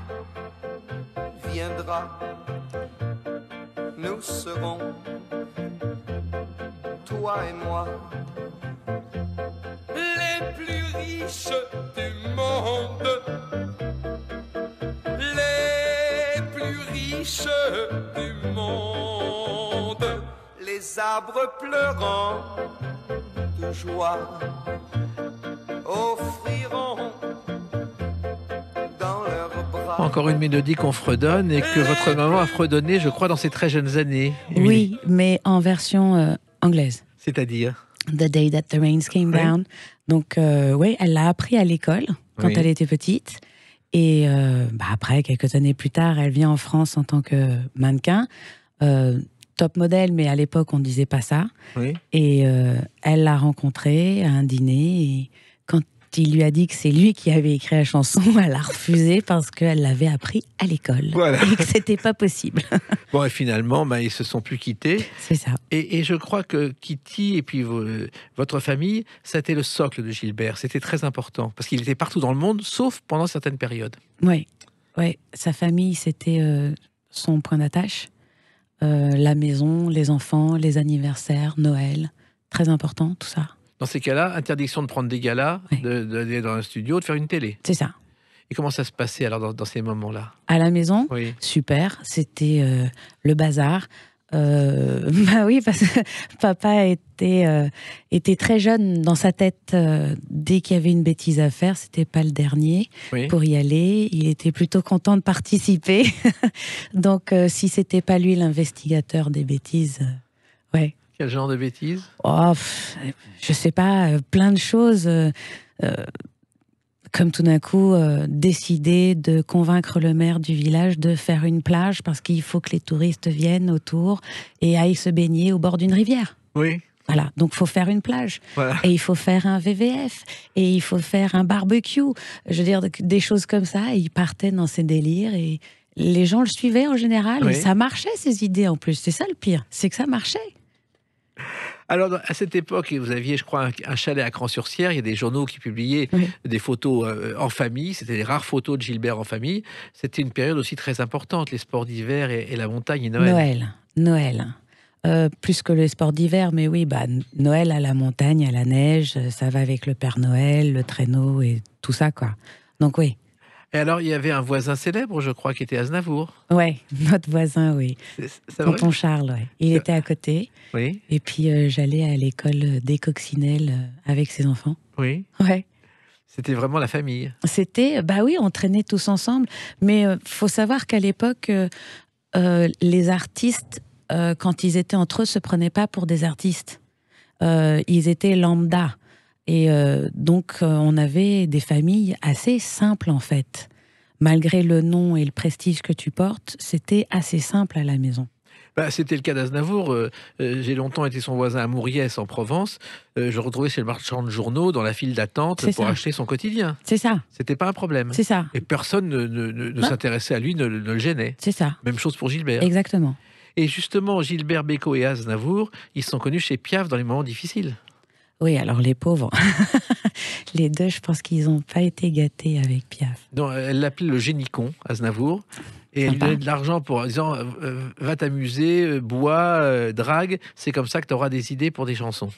viendra, nous serons, toi et moi, les plus riches du monde. Du monde, les arbres pleurant de joie offriront dans leurs bras. Encore une mélodie qu'on fredonne et que votre maman a fredonné, je crois, dans ses très jeunes années. Émilie. Oui, mais en version anglaise. C'est-à-dire? The Day That the Rains Came Down. Donc, oui, elle l'a appris à l'école quand elle était petite. Et après, quelques années plus tard, elle vient en France en tant que mannequin, top modèle, mais à l'époque, on ne disait pas ça. Oui. Et elle l'a rencontré à un dîner, et quand il lui a dit que c'est lui qui avait écrit la chanson, elle a refusé parce qu'elle l'avait appris à l'école. Voilà. Et que c'était pas possible. Bon, et finalement, ils se sont plus quittés. C'est ça. Et je crois que Kitty et puis votre famille, ça a été le socle de Gilbert. C'était très important parce qu'il était partout dans le monde, sauf pendant certaines périodes. Oui. Sa famille, c'était son point d'attache. La maison, les enfants, les anniversaires, Noël. Très important, tout ça. Dans ces cas-là, interdiction de prendre des galas, d'aller dans un studio, de faire une télé. C'est ça. Et comment ça se passait alors dans ces moments-là? À la maison, oui. Super. C'était le bazar. Oui, parce que papa était très jeune dans sa tête. Dès qu'il y avait une bêtise à faire, c'était pas le dernier pour y aller. Il était plutôt content de participer. Donc, si c'était pas lui l'investigateur des bêtises, ouais. Quel genre de bêtises? Je sais pas, plein de choses. Comme tout d'un coup, décider de convaincre le maire du village de faire une plage parce qu'il faut que les touristes viennent autour et aillent se baigner au bord d'une rivière. Oui. Voilà, donc il faut faire une plage. Voilà. Et il faut faire un VVF. Et il faut faire un barbecue. Je veux dire, des choses comme ça. Et il partait dans ses délires et les gens le suivaient en général. Et ça marchait, ces idées en plus. C'est ça le pire, c'est que ça marchait. Alors, à cette époque, vous aviez, je crois, un chalet à Cran-sur-Sierre. Il y a des journaux qui publiaient des photos en famille. C'était les rares photos de Gilbert en famille. C'était une période aussi très importante, les sports d'hiver et la montagne et Noël. Noël. Plus que les sports d'hiver, mais oui, Noël à la montagne, à la neige, ça va avec le Père Noël, le traîneau et tout ça, quoi. Donc oui. Et alors, il y avait un voisin célèbre, je crois, qui était Aznavour. Ouais, notre voisin, oui. C'est vrai? Tonton Charles, ouais. Il était à côté. Oui, Et puis, j'allais à l'école des Coccinelles avec ses enfants. oui. Ouais. C'était vraiment la famille. C'était, bah oui, on traînait tous ensemble. Mais faut savoir qu'à l'époque, les artistes, quand ils étaient entre eux, se prenaient pas pour des artistes. Ils étaient lambda. Et donc, on avait des familles assez simples, en fait. Malgré le nom et le prestige que tu portes, c'était assez simple à la maison. Bah, c'était le cas d'Aznavour. J'ai longtemps été son voisin à Mouriès, en Provence. Je retrouvais chez le marchand de journaux, dans la file d'attente, C'est pour ça. acheter son quotidien. C'est ça, C'était pas un problème. c'est ça, Et personne ne s'intéressait à lui, ne le gênait. c'est ça. Même chose pour Gilbert. Exactement. Et justement, Gilbert Bécaud et Aznavour, ils se sont connus chez Piaf dans les moments difficiles. Oui, alors les pauvres. Les deux, je pense qu'ils n'ont pas été gâtés avec Piaf. Donc, elle l'appelait le génicon, Aznavour. Et elle lui Sympa. donnait de l'argent en disant va t'amuser, bois, drague, c'est comme ça que tu auras des idées pour des chansons.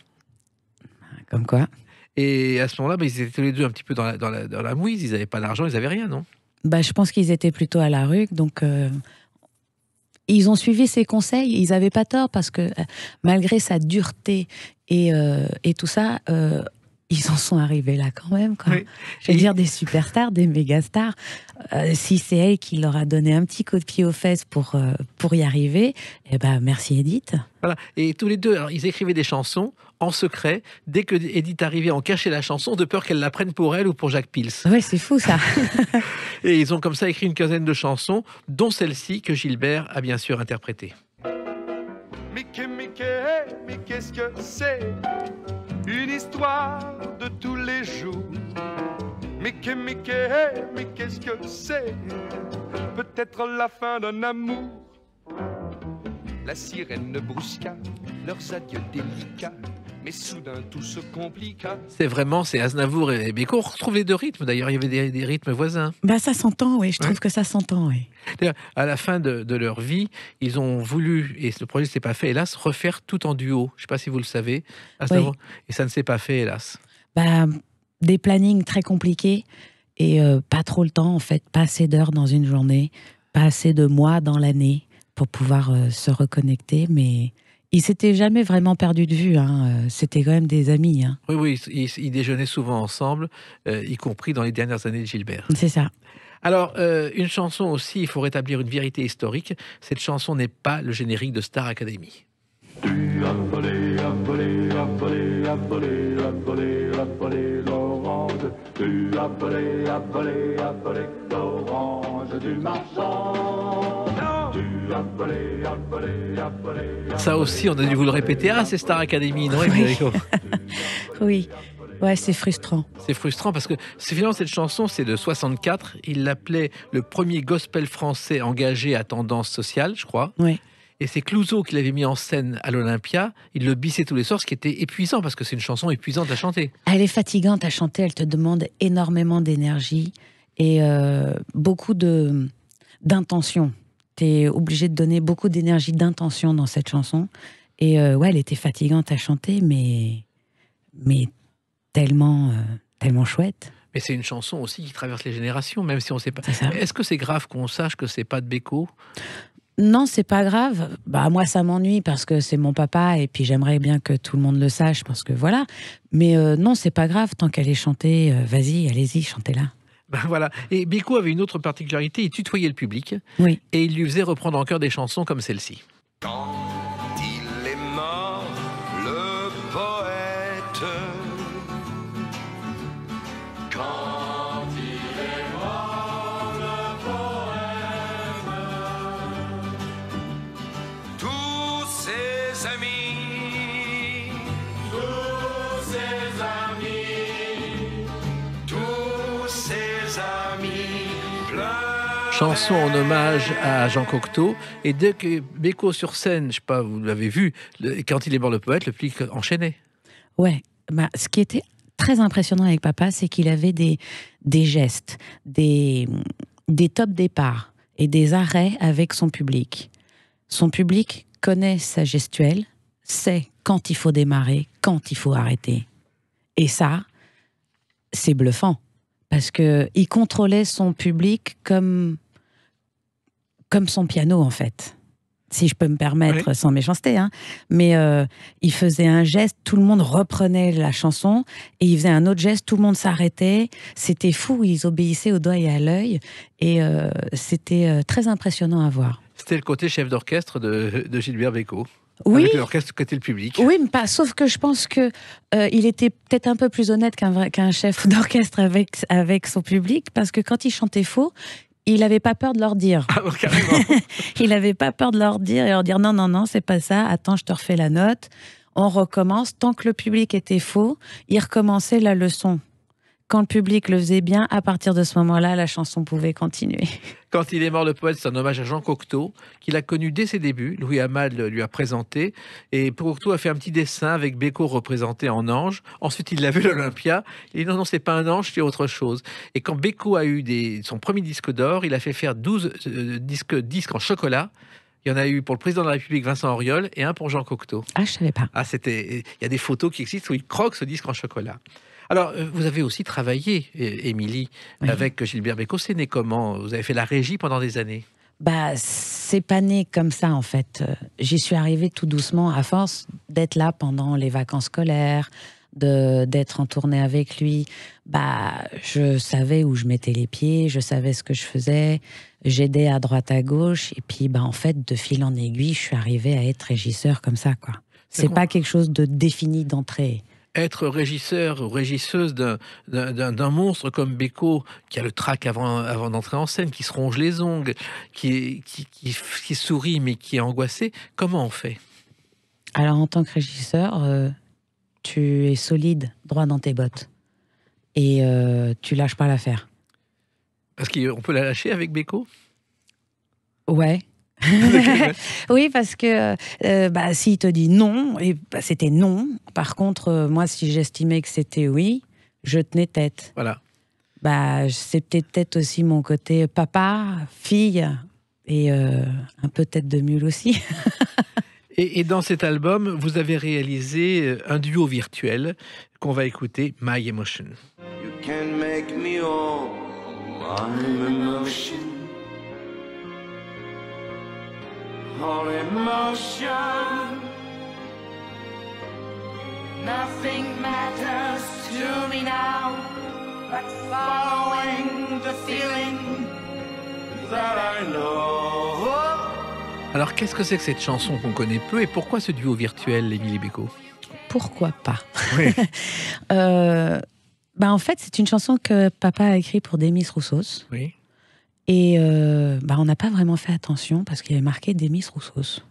Comme quoi. Et à ce moment-là, ils étaient tous les deux un petit peu dans la mouise, ils n'avaient pas d'argent, ils n'avaient rien, non? Bah, je pense qu'ils étaient plutôt à la rue, donc ils ont suivi ses conseils. Ils n'avaient pas tort parce que malgré sa dureté et tout ça, ils en sont arrivés là quand même, quoi. Oui. Je veux dire, des superstars, des mégastars. Si c'est elle qui leur a donné un petit coup de pied aux fesses pour y arriver, eh ben merci Edith. Voilà. Et tous les deux, alors, ils écrivaient des chansons en secret. Dès que Edith arrivait, on cachait la chanson de peur qu'elle la prenne pour elle ou pour Jacques Pils. Ouais, c'est fou ça. Et ils ont comme ça écrit une quinzaine de chansons, dont celle-ci que Gilbert a bien sûr interprétée. Mickey, mais qu'est-ce que c'est? Une histoire de tous les jours. Mickey, mais qu'est-ce que c'est? Peut-être la fin d'un amour. La sirène brusqua, leurs adieux délicats, mais soudain tout se compliqua. C'est Aznavour et Bécaud. On retrouve les deux rythmes, d'ailleurs, il y avait des rythmes voisins. Bah ça s'entend, oui. Je trouve que ça s'entend, oui. D'ailleurs, à la fin de leur vie, ils ont voulu, et le projet ne s'est pas fait, hélas, refaire tout en duo. Je ne sais pas si vous le savez, Aznavour. Et ça ne s'est pas fait, hélas. Bah, des plannings très compliqués et pas trop le temps, en fait. Pas assez d'heures dans une journée, pas assez de mois dans l'année pour pouvoir se reconnecter. Mais ils s'étaient jamais vraiment perdus de vue. Hein. C'était quand même des amis. Hein. Oui, ils déjeunaient souvent ensemble, y compris dans les dernières années de Gilbert. C'est ça. Alors, une chanson aussi, il faut rétablir une vérité historique. Cette chanson n'est pas le générique de Star Academy. Tu as volé, as volé, as volé, as volé, as volé, as volé l'orange. Tu as volé, as volé, as volé l'orange du marchand. Tu as volé, as volé, as volé. Ça aussi, on a dû vous le répéter. Ah, c'est Star Academy, non, Oui. Federico? Oui. Ouais, c'est frustrant. C'est frustrant parce que finalement, cette chanson, c'est de 64. Il l'appelait le premier gospel français engagé à tendance sociale, je crois. Oui. Et c'est Clouzot qui l'avait mis en scène à l'Olympia. Il le bissait tous les soirs, ce qui était épuisant parce que c'est une chanson épuisante à chanter. Elle est fatigante à chanter. Elle te demande énormément d'énergie et beaucoup d'intention. Tu es obligé de donner beaucoup d'énergie, d'intention dans cette chanson. Et ouais, elle était fatigante à chanter, mais tellement chouette. Mais c'est une chanson aussi qui traverse les générations, même si on ne sait pas. C'est ça. Est-ce que c'est grave qu'on sache que c'est pas de Bécaud? Non, c'est pas grave. Bah moi, ça m'ennuie parce que c'est mon papa et puis j'aimerais bien que tout le monde le sache parce que voilà. Mais non, c'est pas grave tant qu'elle est chantée. Vas-y, allez-y, chantez-la. Ben voilà. Et Bécaud avait une autre particularité, il tutoyait le public. Oui. Et il lui faisait reprendre en chœur des chansons comme celle-ci. Quand il est mort, le poète. Quand il est mort, le poète. Tous ses amis. Tous ses amis. Tous ses amis pleurent. Chanson en hommage à Jean Cocteau. Et dès que Bécaud sur scène, je sais pas, vous l'avez vu, quand il est mort le poète, le public enchaînait. Ouais. Bah, ce qui était très impressionnant avec papa, c'est qu'il avait des gestes, des top départs et des arrêts avec son public. Son public connaît sa gestuelle, sait quand il faut démarrer, quand il faut arrêter. Et ça, c'est bluffant. parce qu'il contrôlait son public comme son piano, en fait. Si je peux me permettre, Oui. sans méchanceté, hein. Mais il faisait un geste, tout le monde reprenait la chanson, et il faisait un autre geste, tout le monde s'arrêtait. C'était fou, ils obéissaient au doigt et à l'œil, et c'était très impressionnant à voir. C'était le côté chef d'orchestre de Gilbert Bécaud. Oui, Avec l'orchestre côté le public. oui, mais pas. Sauf que je pense que il était peut-être un peu plus honnête qu'un chef d'orchestre avec son public, parce que quand il chantait faux, il n'avait pas peur de leur dire. Ah, bon, carrément. Il n'avait pas peur de leur dire et leur dire non, non, non, c'est pas ça. Attends, je te refais la note. On recommence. Tant que le public était faux, il recommençait la leçon. Quand le public le faisait bien, à partir de ce moment-là, la chanson pouvait continuer. Quand il est mort, le poète, c'est un hommage à Jean Cocteau, qu'il a connu dès ses débuts. Louis Amade lui a présenté. Et Cocteau a fait un petit dessin avec Bécaud représenté en ange. Ensuite, il l'a vu à l'Olympia. Il dit non, non, c'est pas un ange, c'est autre chose. Et quand Bécaud a eu son premier disque d'or, il a fait faire 12 disques en chocolat. Il y en a eu pour le président de la République, Vincent Auriol, et un pour Jean Cocteau. Ah, je savais pas. Ah, il y a des photos qui existent où il croque ce disque en chocolat. Alors, vous avez aussi travaillé, Émilie, Oui. avec Gilbert Bécaud. C'est né comment? Vous avez fait la régie pendant des années. Bah, c'est pas né comme ça, en fait. J'y suis arrivée tout doucement à force d'être là pendant les vacances scolaires, d'être en tournée avec lui. Bah, je savais où je mettais les pieds, je savais ce que je faisais, j'aidais à droite à gauche, et puis, bah, en fait, de fil en aiguille, je suis arrivée à être régisseur comme ça, quoi. C'est pas quelque chose de défini d'entrée. Être régisseur ou régisseuse d'un monstre comme Bécaud, qui a le trac avant d'entrer en scène, qui se ronge les ongles, qui sourit mais qui est angoissé, comment on fait? Alors, en tant que régisseur, tu es solide, droit dans tes bottes. Et tu lâches pas l'affaire. Parce qu'on peut la lâcher avec Bécaud? Ouais. Oui, parce que bah, s'il te dit non, et bah, c'était non. Par contre, moi, si j'estimais que c'était oui, je tenais tête. Voilà. Bah, c'est peut-être aussi mon côté papa, fille, et un peu tête de mule aussi. Et dans cet album, vous avez réalisé un duo virtuel qu'on va écouter, My Emotion. You can make me all my emotion. All emotion. Nothing matters to me now but following the feeling That I know. Alors, qu'est-ce que c'est que cette chanson qu'on connaît peu et pourquoi ce duo virtuel, Émilie Bécaud? Pourquoi pas? Oui. Bah, en fait, c'est une chanson que papa a écrite pour Demis Roussos. Oui. Et bah, on n'a pas vraiment fait attention parce qu'il y avait marqué Demis Roussos.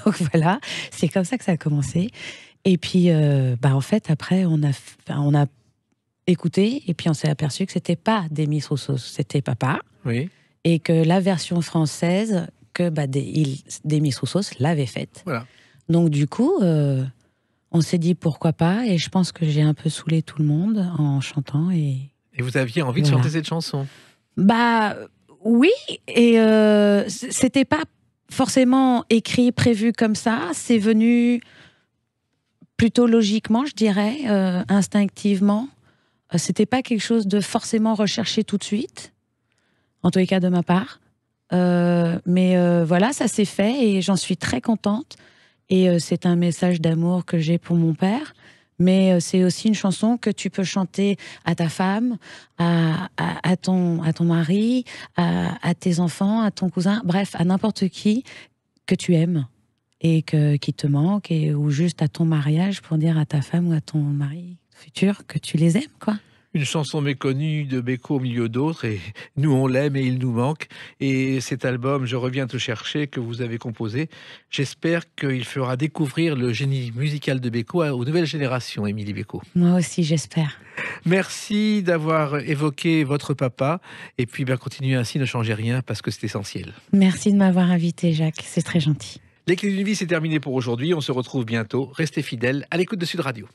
Donc voilà, c'est comme ça que ça a commencé. Et puis, bah, en fait, après, on a écouté et puis on s'est aperçu que c'était pas Demis Roussos, c'était papa. Oui. Et que la version française que bah, Demis Roussos l'avait faite. Voilà. Donc du coup, on s'est dit pourquoi pas. Et je pense que j'ai un peu saoulé tout le monde en chantant. Et vous aviez envie de Voilà. chanter cette chanson? Bah oui, et c'était pas forcément écrit, prévu comme ça. C'est venu plutôt logiquement, je dirais, instinctivement. C'était pas quelque chose de forcément recherché tout de suite, en tous les cas de ma part. Mais voilà, ça s'est fait et j'en suis très contente. Et c'est un message d'amour que j'ai pour mon père. Mais c'est aussi une chanson que tu peux chanter à ta femme, à ton mari, à tes enfants, à ton cousin, bref, à n'importe qui que tu aimes et qui te manque, ou juste à ton mariage pour dire à ta femme ou à ton mari futur que tu les aimes, quoi. Une chanson méconnue de Bécaud au milieu d'autres, et nous on l'aime et il nous manque. Et cet album, Je reviens te chercher, que vous avez composé, j'espère qu'il fera découvrir le génie musical de Bécaud aux nouvelles générations, Émilie Bécaud. Moi aussi, j'espère. Merci d'avoir évoqué votre papa, et puis continuez ainsi, ne changez rien, parce que c'est essentiel. Merci de m'avoir invité, Jacques, c'est très gentil. Les Clés d'une vie, c'est terminé pour aujourd'hui, on se retrouve bientôt. Restez fidèles à l'écoute de Sud Radio.